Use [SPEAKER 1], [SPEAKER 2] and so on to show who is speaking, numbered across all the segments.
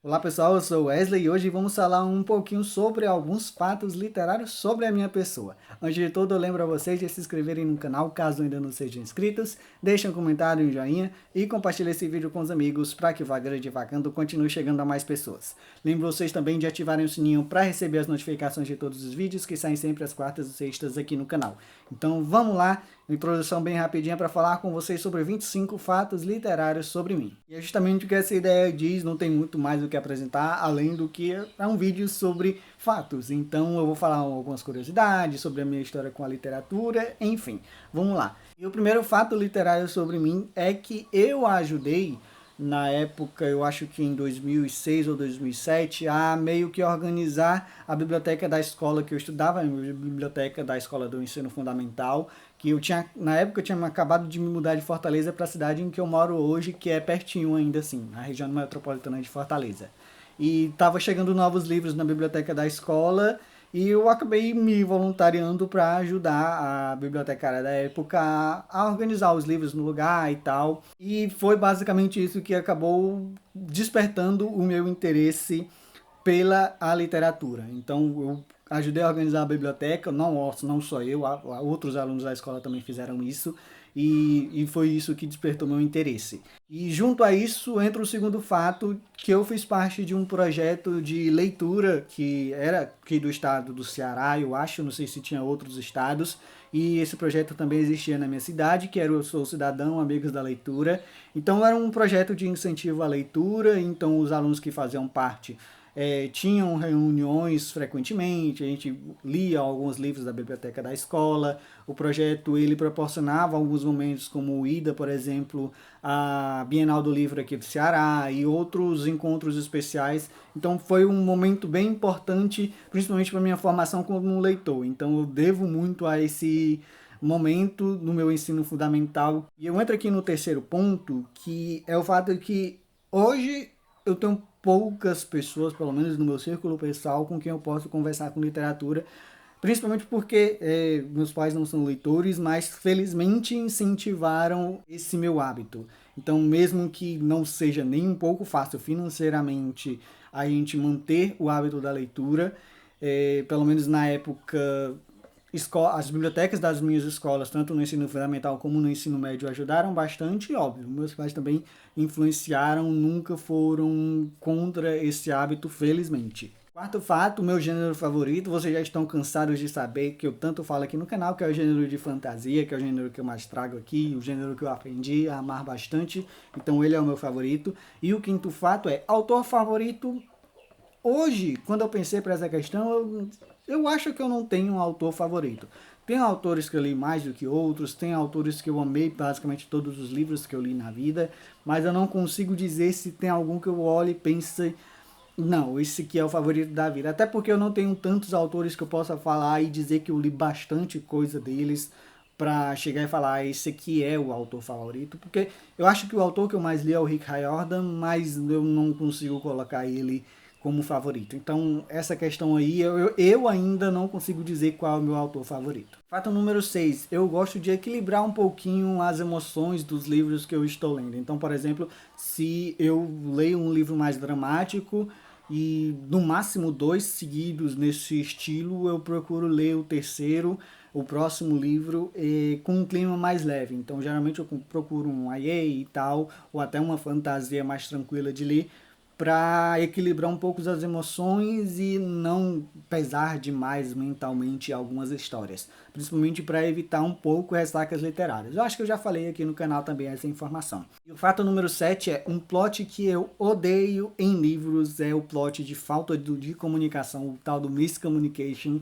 [SPEAKER 1] Olá pessoal, eu sou o Wesley e hoje vamos falar um pouquinho sobre alguns fatos literários sobre a minha pessoa. Antes de tudo, eu lembro a vocês de se inscreverem no canal caso ainda não sejam inscritos, deixem um comentário e um joinha e compartilhem esse vídeo com os amigos para que o Vagrando Divagando continue chegando a mais pessoas. Lembro vocês também de ativarem o sininho para receber as notificações de todos os vídeos que saem sempre às quartas e sextas aqui no canal. Então vamos lá, uma introdução bem rapidinha para falar com vocês sobre 25 fatos literários sobre mim. E é justamente o que essa ideia diz, não tem muito mais do que apresentar, além do que é um vídeo sobre fatos. Então eu vou falar algumas curiosidades sobre a minha história com a literatura, enfim, vamos lá. E o primeiro fato literário sobre mim é que eu ajudei, na época, eu acho que em 2006 ou 2007, a meio que organizar a biblioteca da escola que eu estudava, a biblioteca da escola do ensino fundamental, que eu tinha, na época eu tinha acabado de me mudar de Fortaleza para a cidade em que eu moro hoje, que é pertinho ainda assim, na região metropolitana de Fortaleza. E estava chegando novos livros na biblioteca da escola e eu acabei me voluntariando para ajudar a bibliotecária da época a organizar os livros no lugar e tal. E foi basicamente isso que acabou despertando o meu interesse pela a literatura. Então eu ajudei a organizar a biblioteca, não só eu, outros alunos da escola também fizeram isso, e foi isso que despertou meu interesse. E junto a isso entra o segundo fato, que eu fiz parte de um projeto de leitura que era aqui do estado do Ceará, eu acho, não sei se tinha outros estados, e esse projeto também existia na minha cidade, que era o Sou Cidadão, Amigos da Leitura. Então era um projeto de incentivo à leitura, então os alunos que faziam parte tinham reuniões frequentemente, a gente lia alguns livros da biblioteca da escola, o projeto ele proporcionava alguns momentos como o IDA, por exemplo, a Bienal do Livro aqui do Ceará e outros encontros especiais, então foi um momento bem importante, principalmente para a minha formação como leitor, então eu devo muito a esse momento no meu ensino fundamental. E eu entro aqui no terceiro ponto, que é o fato de que hoje eu tenho poucas pessoas, pelo menos no meu círculo pessoal, com quem eu posso conversar com literatura, principalmente porque meus pais não são leitores, mas felizmente incentivaram esse meu hábito. Então, mesmo que não seja nem um pouco fácil financeiramente a gente manter o hábito da leitura, pelo menos na época as bibliotecas das minhas escolas, tanto no ensino fundamental como no ensino médio, ajudaram bastante, óbvio. Meus pais também influenciaram, nunca foram contra esse hábito, felizmente. Quarto fato, meu gênero favorito, vocês já estão cansados de saber que eu tanto falo aqui no canal, que é o gênero de fantasia, que é o gênero que eu mais trago aqui, o gênero que eu aprendi a amar bastante, então ele é o meu favorito. E o quinto fato é, autor favorito. Hoje, quando eu pensei para essa questão, eu acho que eu não tenho um autor favorito. Tem autores que eu li mais do que outros, tem autores que eu amei basicamente todos os livros que eu li na vida, mas eu não consigo dizer se tem algum que eu olhe e pense, não, esse aqui é o favorito da vida. Até porque eu não tenho tantos autores que eu possa falar e dizer que eu li bastante coisa deles para chegar e falar, esse aqui é o autor favorito, porque eu acho que o autor que eu mais li é o Rick Riordan, mas eu não consigo colocar ele como favorito. Então, essa questão aí, eu ainda não consigo dizer qual é o meu autor favorito. Fato número 6, eu gosto de equilibrar um pouquinho as emoções dos livros que eu estou lendo. Então, por exemplo, se eu leio um livro mais dramático e no máximo 2 seguidos nesse estilo, eu procuro ler o terceiro, o próximo livro, com um clima mais leve. Então, geralmente eu procuro um YA e tal, ou até uma fantasia mais tranquila de ler, para equilibrar um pouco as emoções e não pesar demais mentalmente algumas histórias, principalmente para evitar um pouco ressacas literárias. Eu acho que eu já falei aqui no canal também essa informação. E o fato número 7 é um plot que eu odeio em livros, é o plot de falta de comunicação, o tal do miscommunication,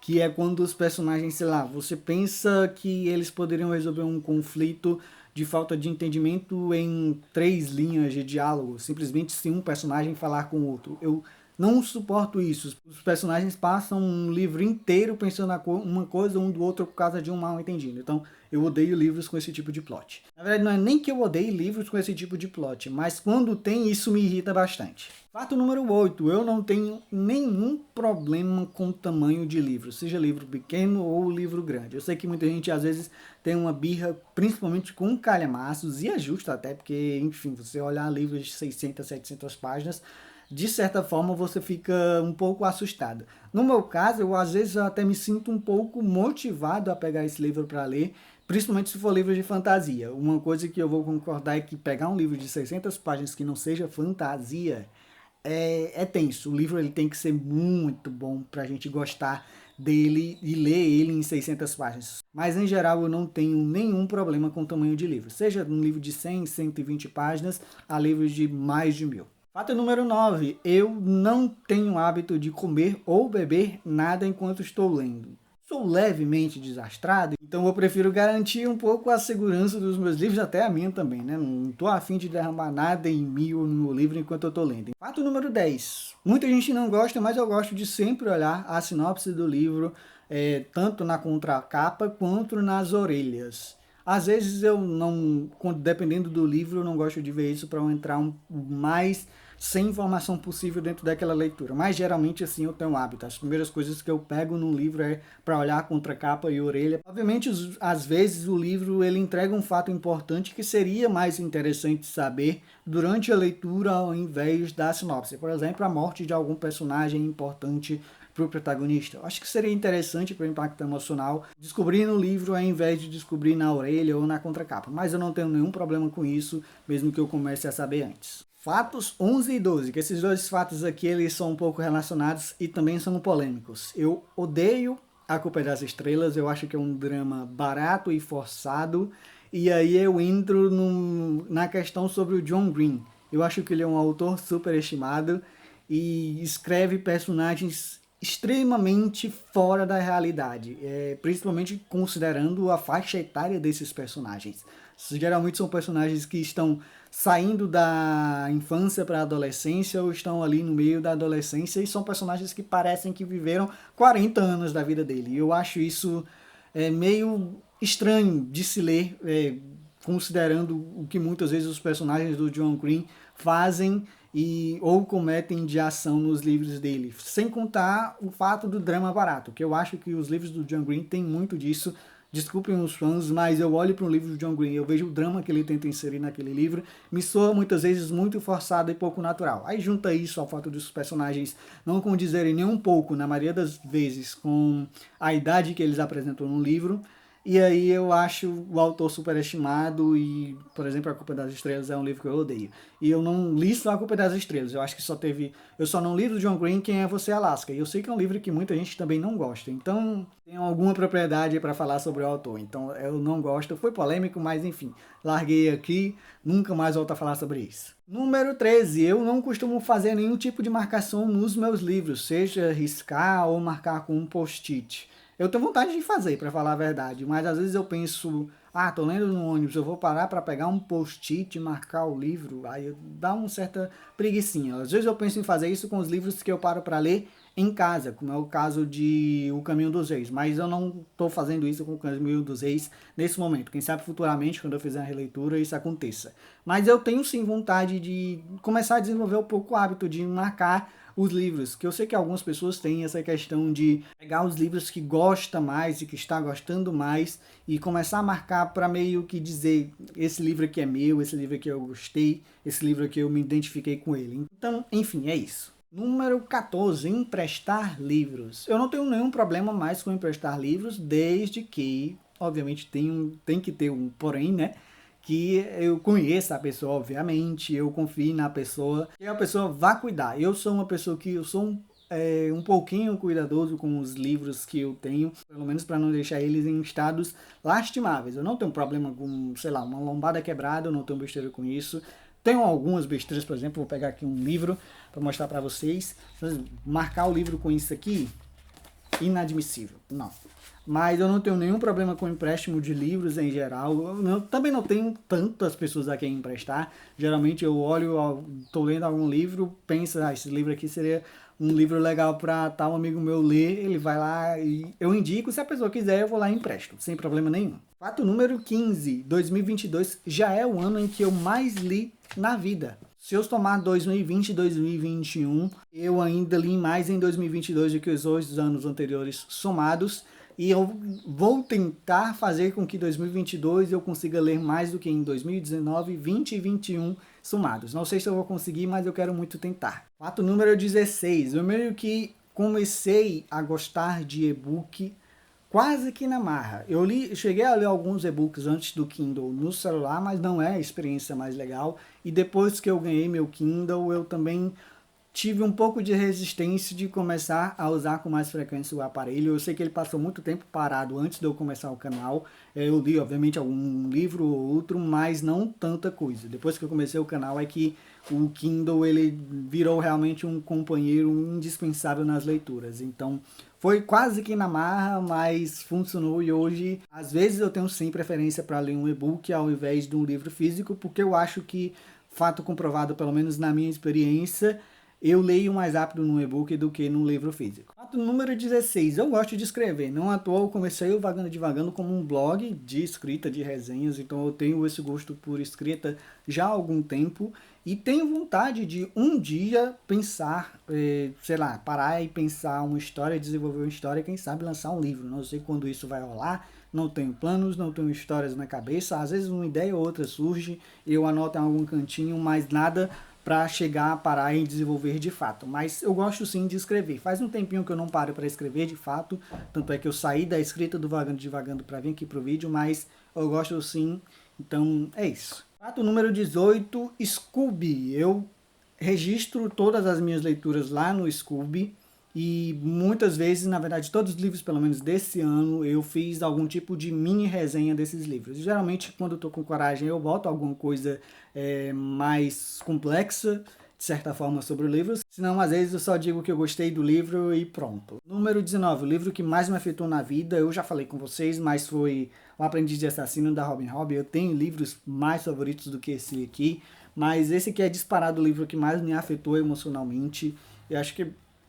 [SPEAKER 1] que é quando os personagens, sei lá, você pensa que eles poderiam resolver um conflito de falta de entendimento em 3 linhas de diálogo, simplesmente se um personagem falar com o outro. Eu não suporto isso. Os personagens passam um livro inteiro pensando uma coisa um do outro por causa de um mal entendido. Então, eu odeio livros com esse tipo de plot. Na verdade, não é nem que eu odeie livros com esse tipo de plot, mas quando tem, isso me irrita bastante. Fato número 8. Eu não tenho nenhum problema com o tamanho de livro, seja livro pequeno ou livro grande. Eu sei que muita gente às vezes tem uma birra, principalmente com calhamaços, e é justo até, porque, enfim, você olhar livros de 600, 700 páginas, de certa forma você fica um pouco assustado. No meu caso, às vezes eu até me sinto um pouco motivado a pegar esse livro para ler, principalmente se for livro de fantasia. Uma coisa que eu vou concordar é que pegar um livro de 600 páginas que não seja fantasia é tenso. O livro ele tem que ser muito bom para a gente gostar dele e ler ele em 600 páginas. Mas em geral eu não tenho nenhum problema com o tamanho de livro, seja um livro de 100, 120 páginas a livros de mais de 1000. Fato número 9, eu não tenho hábito de comer ou beber nada enquanto estou lendo. Sou levemente desastrado, então eu prefiro garantir um pouco a segurança dos meus livros, até a minha também, né? Não estou afim de derramar nada em mim ou no meu livro enquanto eu estou lendo. Fato número 10. Muita gente não gosta, mas eu gosto de sempre olhar a sinopse do livro, tanto na contracapa quanto nas orelhas. Às vezes eu não, dependendo do livro, eu não gosto de ver isso para eu entrar mais sem informação possível dentro daquela leitura. Mas geralmente assim eu tenho hábito. As primeiras coisas que eu pego num livro é para olhar a contracapa e orelha. Obviamente, às vezes o livro ele entrega um fato importante que seria mais interessante saber durante a leitura ao invés da sinopse. Por exemplo, a morte de algum personagem importante para o protagonista. Acho que seria interessante para o impacto emocional descobrir no livro ao invés de descobrir na orelha ou na contracapa. Mas eu não tenho nenhum problema com isso, mesmo que eu comece a saber antes. Fatos 11 e 12, que esses dois fatos aqui eles são um pouco relacionados e também são polêmicos. Eu odeio A Culpa é das Estrelas, eu acho que é um drama barato e forçado, e aí eu entro na questão sobre o John Green. Eu acho que ele é um autor superestimado e escreve personagens extremamente fora da realidade, principalmente considerando a faixa etária desses personagens. Geralmente são personagens que estão saindo da infância para a adolescência ou estão ali no meio da adolescência e são personagens que parecem que viveram 40 anos da vida dele. E eu acho isso meio estranho de se ler, considerando o que muitas vezes os personagens do John Green fazem ou cometem de ação nos livros dele, sem contar o fato do drama barato, que eu acho que os livros do John Green têm muito disso. Desculpem os fãs, mas eu olho para um livro do John Green, eu vejo o drama que ele tenta inserir naquele livro, me soa muitas vezes muito forçado e pouco natural. Aí junta isso ao fato dos personagens não condizerem nem um pouco, na maioria das vezes, com a idade que eles apresentam no livro. E aí eu acho o autor superestimado e, por exemplo, A Culpa das Estrelas é um livro que eu odeio. E eu não li só A Culpa das Estrelas, eu acho que eu só não li do John Green Quem é Você, Alaska. E eu sei que é um livro que muita gente também não gosta. Então, tenho alguma propriedade para falar sobre o autor. Então, eu não gosto. Foi polêmico, mas enfim, larguei aqui. Nunca mais volto a falar sobre isso. Número 13. Eu não costumo fazer nenhum tipo de marcação nos meus livros, seja riscar ou marcar com um post-it. Eu tenho vontade de fazer, para falar a verdade, mas às vezes eu penso, tô lendo no ônibus, eu vou parar para pegar um post-it e marcar o livro, aí dá uma certa preguicinha. Às vezes eu penso em fazer isso com os livros que eu paro para ler em casa, como é o caso de O Caminho dos Reis, mas eu não estou fazendo isso com O Caminho dos Reis nesse momento. Quem sabe futuramente, quando eu fizer a releitura, isso aconteça. Mas eu tenho sim vontade de começar a desenvolver um pouco o hábito de marcar os livros, que eu sei que algumas pessoas têm essa questão de pegar os livros que gosta mais e que está gostando mais e começar a marcar para meio que dizer, esse livro aqui é meu, esse livro aqui eu gostei, esse livro aqui eu me identifiquei com ele. Então, enfim, é isso. Número 14, emprestar livros. Eu não tenho nenhum problema mais com emprestar livros, desde que, obviamente, tem que ter um porém, né? Que eu conheça a pessoa, obviamente, eu confio na pessoa, e a pessoa vá cuidar. Eu sou uma pessoa que eu sou um pouquinho cuidadoso com os livros que eu tenho, pelo menos para não deixar eles em estados lastimáveis. Eu não tenho problema com, sei lá, uma lombada quebrada, eu não tenho besteira com isso. Tenho algumas besteiras, por exemplo, vou pegar aqui um livro para mostrar para vocês. Marcar o livro com isso aqui, inadmissível, não. Mas eu não tenho nenhum problema com empréstimo de livros em geral. Eu também não tenho tantas pessoas a quem emprestar. Geralmente eu olho, estou lendo algum livro, penso, esse livro aqui seria um livro legal para tal amigo meu ler. Ele vai lá e eu indico, se a pessoa quiser eu vou lá e empresto, sem problema nenhum. Fato número 15, 2022 já é o ano em que eu mais li na vida. Se eu tomar 2020 e 2021, eu ainda li mais em 2022 do que os 2 anos anteriores somados. E eu vou tentar fazer com que 2022 eu consiga ler mais do que em 2019, 20 e 21, sumados. Não sei se eu vou conseguir, mas eu quero muito tentar. Fato número 16. Eu meio que comecei a gostar de e-book quase que na marra. Cheguei a ler alguns e-books antes do Kindle no celular, mas não é a experiência mais legal. E depois que eu ganhei meu Kindle, eu também tive um pouco de resistência de começar a usar com mais frequência o aparelho. Eu sei que ele passou muito tempo parado antes de eu começar o canal. Eu li, obviamente, algum livro ou outro, mas não tanta coisa. Depois que eu comecei o canal é que o Kindle ele virou realmente um companheiro indispensável nas leituras. Então, foi quase que na marra, mas funcionou e hoje, às vezes eu tenho sim preferência para ler um e-book ao invés de um livro físico, porque eu acho que, fato comprovado, pelo menos na minha experiência, eu leio mais rápido no e-book do que no livro físico. Fato número 16. Eu gosto de escrever. Não à toa eu comecei o Vagando Divagando como um blog de escrita, de resenhas. Então eu tenho esse gosto por escrita já há algum tempo. E tenho vontade de um dia pensar, sei lá, parar e pensar uma história, desenvolver uma história e quem sabe lançar um livro. Não sei quando isso vai rolar. Não tenho planos, não tenho histórias na cabeça. Às vezes uma ideia ou outra surge, eu anoto em algum cantinho, mas nada para chegar, parar e desenvolver de fato. Mas eu gosto sim de escrever. Faz um tempinho que eu não paro para escrever de fato, tanto é que eu saí da escrita do Vagando Divagando para vir aqui pro vídeo, mas eu gosto sim, então é isso. Fato número 18, Scooby. Eu registro todas as minhas leituras lá no Scooby. E muitas vezes, na verdade, todos os livros, pelo menos desse ano, eu fiz algum tipo de mini resenha desses livros. Geralmente, quando eu tô com coragem, eu boto alguma coisa mais complexa, de certa forma, sobre o livro. Senão, às vezes, eu só digo que eu gostei do livro e pronto. Número 19, o livro que mais me afetou na vida, eu já falei com vocês, mas foi O Aprendiz de Assassino, da Robin Hobb. Eu tenho livros mais favoritos do que esse aqui, mas esse aqui é disparado o livro que mais me afetou emocionalmente. Eu acho que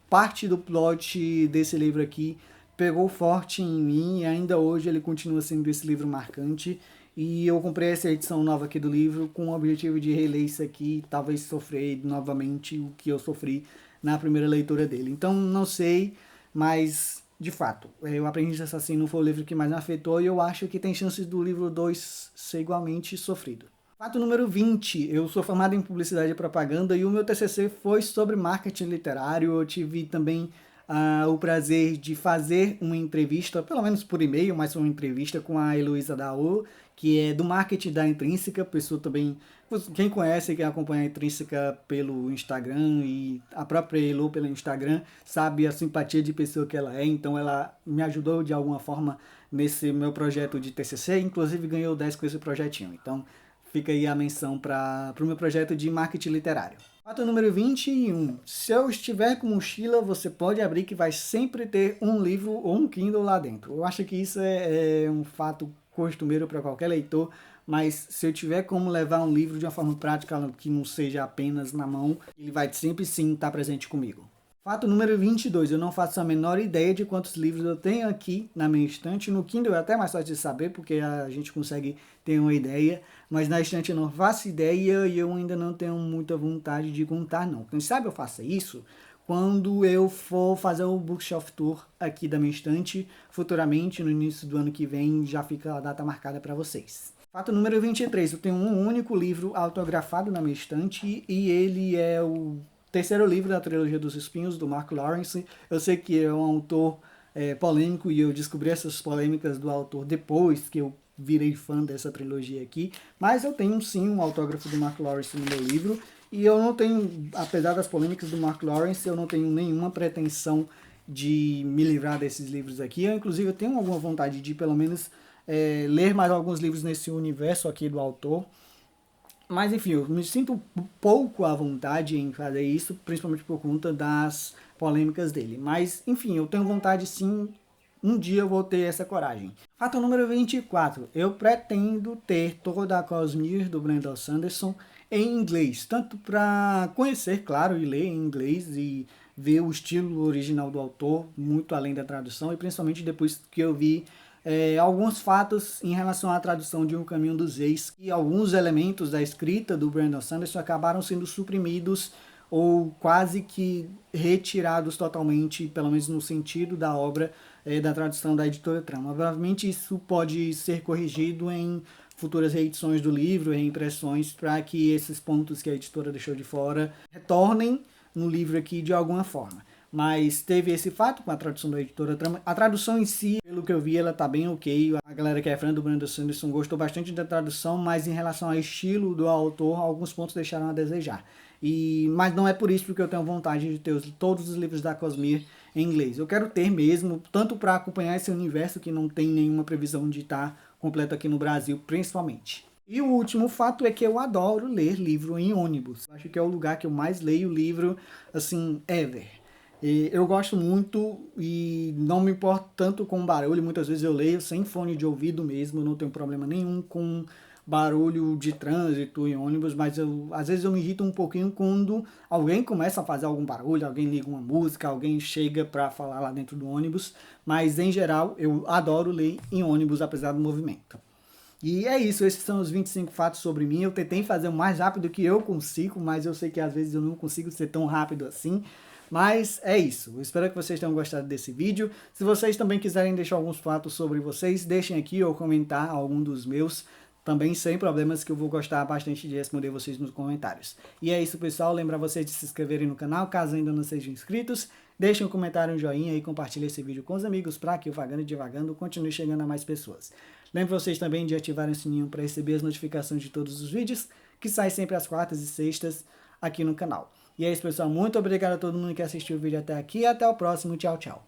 [SPEAKER 1] parte do plot desse livro aqui pegou forte em mim e ainda hoje ele continua sendo esse livro marcante. E eu comprei essa edição nova aqui do livro com o objetivo de reler isso aqui e talvez sofrer novamente o que eu sofri na primeira leitura dele. Então não sei, mas de fato, O Aprendiz Assassino foi o livro que mais me afetou e eu acho que tem chances do livro 2 ser igualmente sofrido. Fato número 20, eu sou formado em publicidade e propaganda e o meu TCC foi sobre marketing literário. Eu tive também o prazer de fazer uma entrevista, pelo menos por e-mail, mas foi uma entrevista com a Heloísa Daô, que é do marketing da Intrínseca, pessoa também, quem conhece, quem acompanha a Intrínseca pelo Instagram e a própria Elo pelo Instagram, sabe a simpatia de pessoa que ela é, então ela me ajudou de alguma forma nesse meu projeto de TCC, inclusive ganhou 10 com esse projetinho, então fica aí a menção para o meu projeto de marketing literário. Fato número 21. Se eu estiver com mochila, você pode abrir que vai sempre ter um livro ou um Kindle lá dentro. Eu acho que isso é um fato costumeiro para qualquer leitor, mas se eu tiver como levar um livro de uma forma prática que não seja apenas na mão, ele vai sempre sim estar presente comigo. Fato número 22, eu não faço a menor ideia de quantos livros eu tenho aqui na minha estante. No Kindle é até mais fácil de saber, porque a gente consegue ter uma ideia, mas na estante eu não faço ideia e eu ainda não tenho muita vontade de contar não. Quem sabe eu faça isso quando eu for fazer o Bookshelf Tour aqui da minha estante, futuramente, no início do ano que vem, já fica a data marcada para vocês. Fato número 23, eu tenho um único livro autografado na minha estante e ele é o terceiro livro da trilogia dos Espinhos, do Mark Lawrence. Eu sei que é um autor polêmico e eu descobri essas polêmicas do autor depois que eu virei fã dessa trilogia aqui, mas eu tenho sim um autógrafo do Mark Lawrence no meu livro e eu não tenho, apesar das polêmicas do Mark Lawrence, eu não tenho nenhuma pretensão de me livrar desses livros aqui. Eu, inclusive, eu tenho alguma vontade de pelo menos ler mais alguns livros nesse universo aqui do autor. Mas enfim, eu me sinto pouco à vontade em fazer isso, principalmente por conta das polêmicas dele. Mas enfim, eu tenho vontade sim, um dia eu vou ter essa coragem. Fato número 24, eu pretendo ter toda a Cosmere do Brandon Sanderson em inglês, tanto para conhecer, claro, e ler em inglês e ver o estilo original do autor, muito além da tradução, e principalmente depois que eu vi alguns fatos em relação à tradução de O Caminho dos Reis e alguns elementos da escrita do Brandon Sanderson acabaram sendo suprimidos ou quase que retirados totalmente, pelo menos no sentido da obra da tradução da editora Trama. Obviamente isso pode ser corrigido em futuras reedições do livro, reimpressões, para que esses pontos que a editora deixou de fora retornem no livro aqui de alguma forma. Mas teve esse fato com a tradução da editora. A tradução em si, pelo que eu vi, ela tá bem ok. A galera que é fã do Brandon Sanderson gostou bastante da tradução, mas em relação ao estilo do autor, alguns pontos deixaram a desejar. Mas não é por isso que eu tenho vontade de ter todos os livros da Cosmere em inglês. Eu quero ter mesmo, tanto para acompanhar esse universo que não tem nenhuma previsão de estar completo aqui no Brasil, principalmente. E o último fato é que eu adoro ler livro em ônibus. Acho que é o lugar que eu mais leio livro, assim, ever. E eu gosto muito e não me importo tanto com barulho. Muitas vezes eu leio sem fone de ouvido mesmo, não tenho problema nenhum com barulho de trânsito em ônibus, mas às vezes eu me irrito um pouquinho quando alguém começa a fazer algum barulho, alguém liga uma música, alguém chega para falar lá dentro do ônibus, mas em geral eu adoro ler em ônibus apesar do movimento. E é isso, esses são os 25 fatos sobre mim. Eu tentei fazer o mais rápido que eu consigo, mas eu sei que às vezes eu não consigo ser tão rápido assim. Mas é isso, eu espero que vocês tenham gostado desse vídeo. Se vocês também quiserem deixar alguns fatos sobre vocês, deixem aqui ou comentar algum dos meus. Também sem problemas, que eu vou gostar bastante de responder vocês nos comentários. E é isso, pessoal. Lembra vocês de se inscreverem no canal, caso ainda não sejam inscritos. Deixem um comentário, um joinha e compartilhem esse vídeo com os amigos para que o Vagando e Divagando continue chegando a mais pessoas. Lembra vocês também de ativarem o sininho para receber as notificações de todos os vídeos, que saem sempre às quartas e sextas aqui no canal. E é isso, pessoal. Muito obrigado a todo mundo que assistiu o vídeo até aqui e até o próximo. Tchau, tchau.